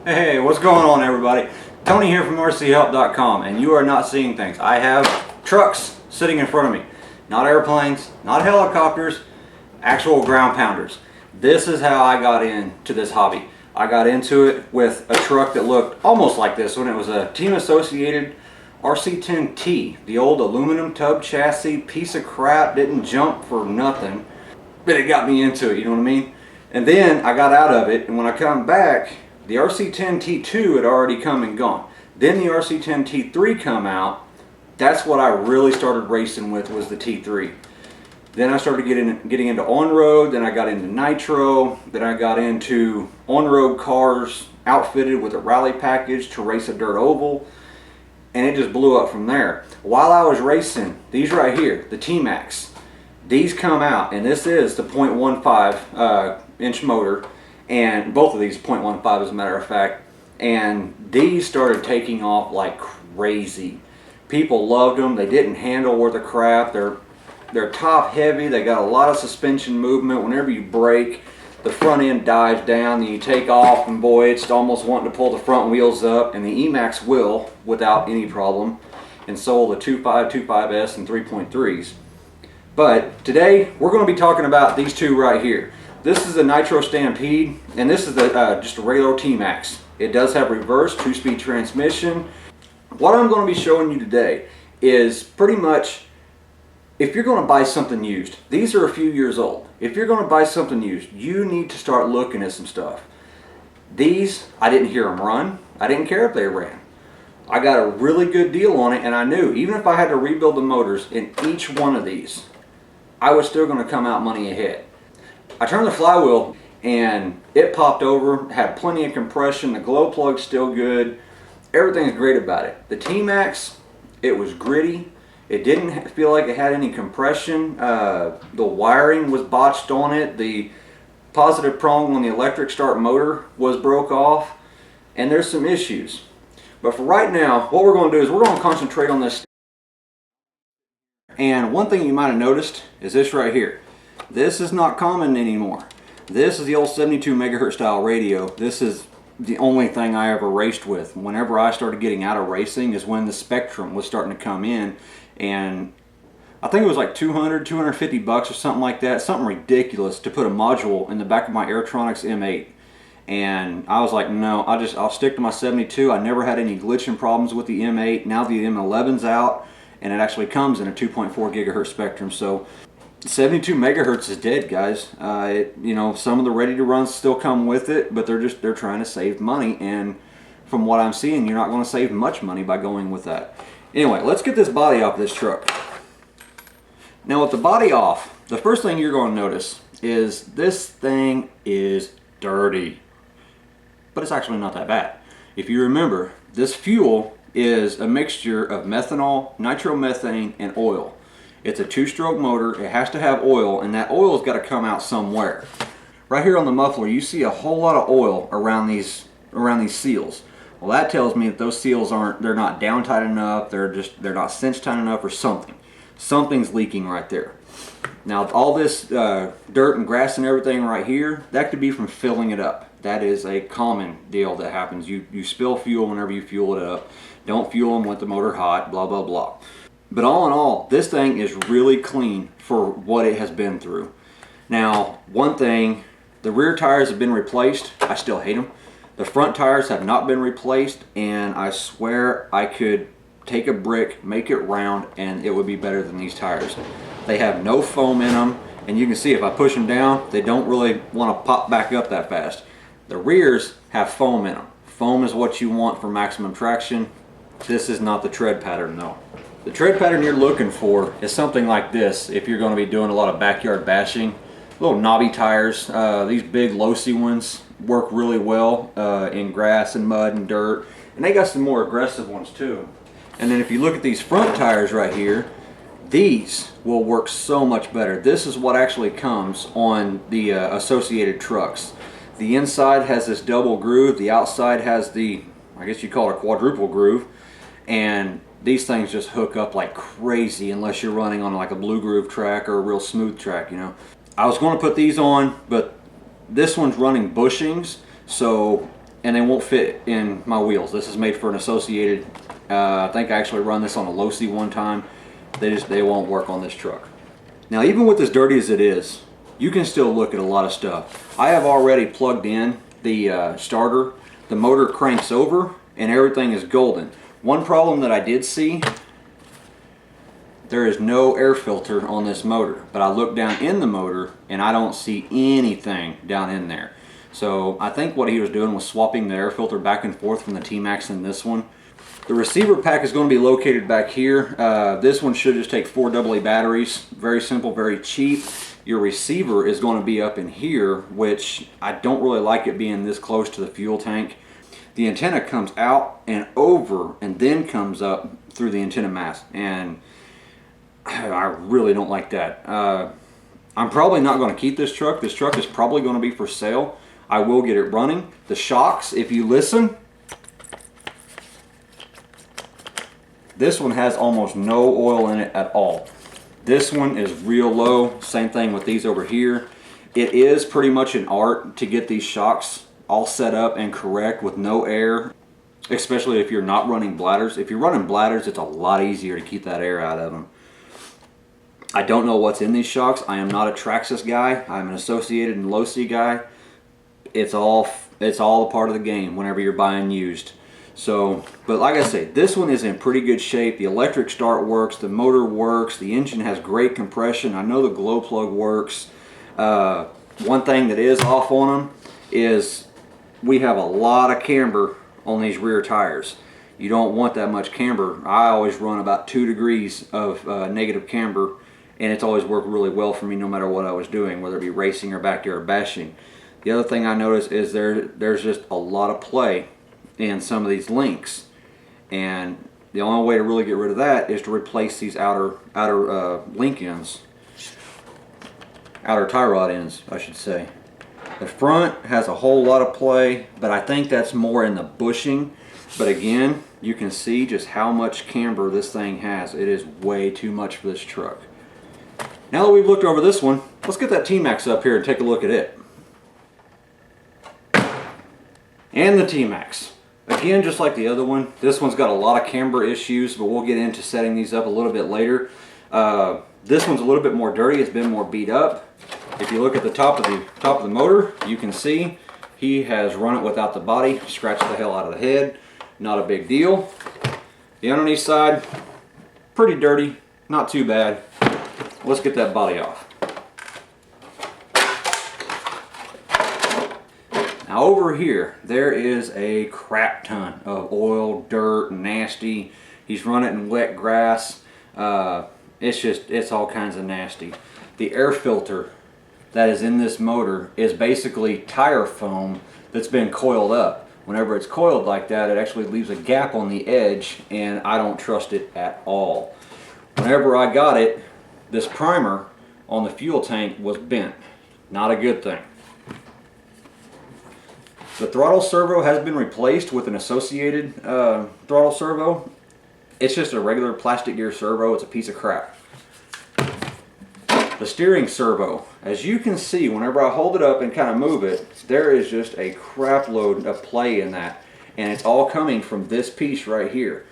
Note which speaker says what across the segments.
Speaker 1: Hey, what's going on, everybody? Tony here from rchelp.com, and you are not seeing things. I have trucks sitting in front of me. Not airplanes, not helicopters, actual ground pounders. This is how I got into this hobby. I got into it with a truck that looked almost like this one. It was a Team Associated RC10T, the old aluminum tub chassis, piece of crap, didn't jump for nothing, but it got me into it, you know what I mean? And then I got out of it, and when I come back, the RC10T2 had already come and gone. Then the RC10T3 come out. That's what I really started racing with, was the T3. Then I started getting into on-road, then I got into Nitro, then I got into on-road cars outfitted with a rally package to race a dirt oval, and it just blew up from there. While I was racing, these right here, the T-Maxx, these come out, and this is the 0.15 inch motor, and both of these 0.15 as a matter of fact, and these started taking off like crazy. People loved them. They didn't handle worth a crap. They're top heavy. They got a lot of suspension movement. Whenever you brake, the front end dives down, then you take off, and boy, it's almost wanting to pull the front wheels up, and the E-Maxx will without any problem, and so will the 2.5, 2.5S, and 3.3s. But today we're going to be talking about these two right here. This is the Nitro Stampede, and this is the just a regular T-Maxx. It does have reverse 2-speed transmission. What I'm going to be showing you today is pretty much, if you're going to buy something used, these are a few years old. If you're going to buy something used, you need to start looking at some stuff. These, I didn't hear them run. I didn't care if they ran. I got a really good deal on it, and I knew even if I had to rebuild the motors in each one of these, I was still going to come out money ahead. I turned the flywheel and it popped over, had plenty of compression, the glow plug's still good, everything's great about it. The T-Maxx, it was gritty, it didn't feel like it had any compression, the wiring was botched on it, the positive prong on the electric start motor was broke off, and there's some issues. But for right now, what we're going to do is we're going to concentrate on this. And one thing you might have noticed is this right here. This is not common anymore. This is the old 72 megahertz style radio. This is the only thing I ever raced with. Whenever I started getting out of racing is when the Spectrum was starting to come in, and I think it was like 250 bucks or something like that, something ridiculous, to put a module in the back of my Airtronics M8. And I was like, no, I'll stick to my 72. I never had any glitching problems with the M8. Now the M11's out, and it actually comes in a 2.4 gigahertz Spectrum. So 72 megahertz is dead, guys. You know, some of the ready to runs still come with it, but they're trying to save money, and from what I'm seeing, you're not going to save much money by going with that. Anyway, let's get this body off this truck. Now with the body off, the first thing you're going to notice is this thing is dirty, but it's actually not that bad. If you remember, this fuel is a mixture of methanol, nitromethane, and oil. It's a 2-stroke motor. It has to have oil, and that oil's got to come out somewhere. Right here on the muffler, you see a whole lot of oil around these seals. Well, that tells me that those seals they're not down tight enough, they're not cinched tight enough, or something. Something's leaking right there. Now, all this dirt and grass and everything right here, that could be from filling it up. That is a common deal that happens. You spill fuel whenever you fuel it up. Don't fuel them with the motor hot, blah, blah, blah. But all in all, this thing is really clean for what it has been through. Now, one thing, the rear tires have been replaced. I still hate them. The front tires have not been replaced, and I swear I could take a brick, make it round, and it would be better than these tires. They have no foam in them, and you can see if I push them down, they don't really want to pop back up that fast. The rears have foam in them. Foam is what you want for maximum traction. This is not the tread pattern though. The tread pattern you're looking for is something like this if you're going to be doing a lot of backyard bashing. Little knobby tires. These big low-C ones work really well in grass and mud and dirt. And they got some more aggressive ones too. And then if you look at these front tires right here, these will work so much better. This is what actually comes on the Associated trucks. The inside has this double groove. The outside has the, I guess you call it a quadruple groove. And these things just hook up like crazy unless you're running on like a blue groove track or a real smooth track, you know. I was going to put these on, but this one's running bushings, so and they won't fit in my wheels. This is made for an associated. I think I actually run this on a Losi one time. They won't work on this truck. Now, even with as dirty as it is, you can still look at a lot of stuff. I have already plugged in the starter. The motor cranks over and everything is golden. One problem that I did see, there is no air filter on this motor, but I look down in the motor and I don't see anything down in there. So I think what he was doing was swapping the air filter back and forth from the T-Maxx and this one. The receiver pack is going to be located back here. This one should just take 4 AA batteries. Very simple, very cheap. Your receiver is going to be up in here, which I don't really like it being this close to the fuel tank. The antenna comes out and over and then comes up through the antenna mast, and I really don't like that. I'm probably not going to keep this truck. This truck is probably going to be for sale. I will get it running. The shocks, if you listen, this one has almost no oil in it at all. This one is real low. Same thing with these over here. It is pretty much an art to get these shocks all set up and correct with no air, especially if you're not running bladders. If you're running bladders, it's a lot easier to keep that air out of them. I don't know what's in these shocks. I am not a Traxxas guy. I'm an associated and Losi guy. It's all a part of the game whenever you're buying used. So, but like I say, this one is in pretty good shape. The electric start works, the motor works, the engine has great compression. I know the glow plug works. One thing that is off on them is we have a lot of camber on these rear tires. You don't want that much camber. I always run about 2 degrees of negative camber, and it's always worked really well for me no matter what I was doing, whether it be racing or backyard bashing. The other thing I noticed is there's just a lot of play in some of these links, and the only way to really get rid of that is to replace these outer link ends, outer tie rod ends, I should say. The front has a whole lot of play, but I think that's more in the bushing. But again, you can see just how much camber this thing has. It is way too much for this truck. Now that we've looked over this one, let's get that T-Maxx up here and take a look at it. And the T-Maxx. Again, just like the other one, this one's got a lot of camber issues, but we'll get into setting these up a little bit later. This one's a little bit more dirty. It's been more beat up. If you look at the top of the motor, you can see he has run it without the body, scratched the hell out of the head. Not a big deal. The underneath side, pretty dirty, not too bad. Let's get that body off. Now over here, there is a crap ton of oil, dirt, nasty. He's run it in wet grass. It's all kinds of nasty. The air filter that is in this motor is basically tire foam that's been coiled up. Whenever it's coiled like that, it actually leaves a gap on the edge, and I don't trust it at all. Whenever I got it, this primer on the fuel tank was bent. Not a good thing. The throttle servo has been replaced with an associated throttle servo. It's just a regular plastic gear servo. It's a piece of crap. The steering servo, as you can see, whenever I hold it up and kind of move it, there is just a crap load of play in that, and it's all coming from this piece right here.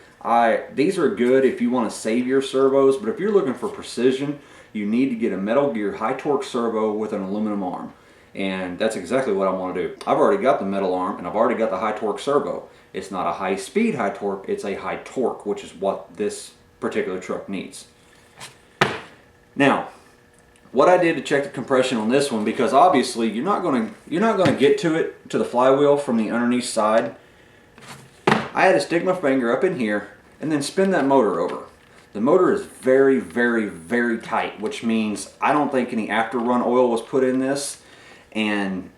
Speaker 1: These are good if you want to save your servos, but if you're looking for precision, you need to get a Metal Gear high torque servo with an aluminum arm. And that's exactly what I want to do. I've already got the metal arm and I've already got the high torque servo. It's not a high speed high torque, it's a high torque, which is what this particular truck needs. Now, what I did to check the compression on this one, because obviously you're not going to get to the flywheel from the underneath side. I had to stick my finger up in here and then spin that motor over. The motor is very, very, very tight, which means I don't think any after run oil was put in this. And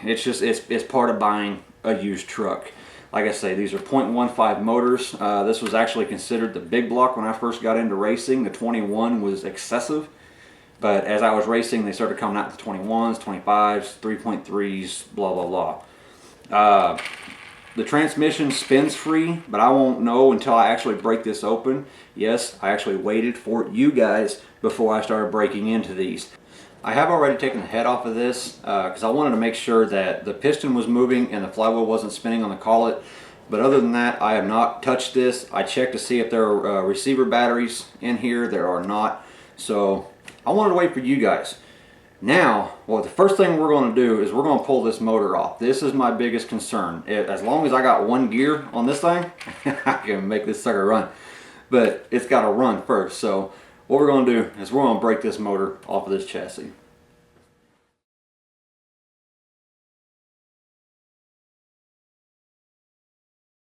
Speaker 1: it's part of buying a used truck. Like I say, these are 0.15 motors. This was actually considered the big block when I first got into racing. The 21 was excessive, but as I was racing, they started coming out the 21s, 25s, 3.3s, blah blah blah. The transmission spins free, but I won't know until I actually break this open. Yes, I actually waited for you guys before I started breaking into these. I have already taken the head off of this because I wanted to make sure that the piston was moving and the flywheel wasn't spinning on the collet. But other than that, I have not touched this. I checked to see if there are receiver batteries in here. There are not. So I wanted to wait for you guys. Now, well, the first thing we're going to do is we're going to pull this motor off. This is my biggest concern. As long as I got one gear on this thing, I can make this sucker run. But it's got to run first. So what we're going to do is we're going to break this motor off of this chassis.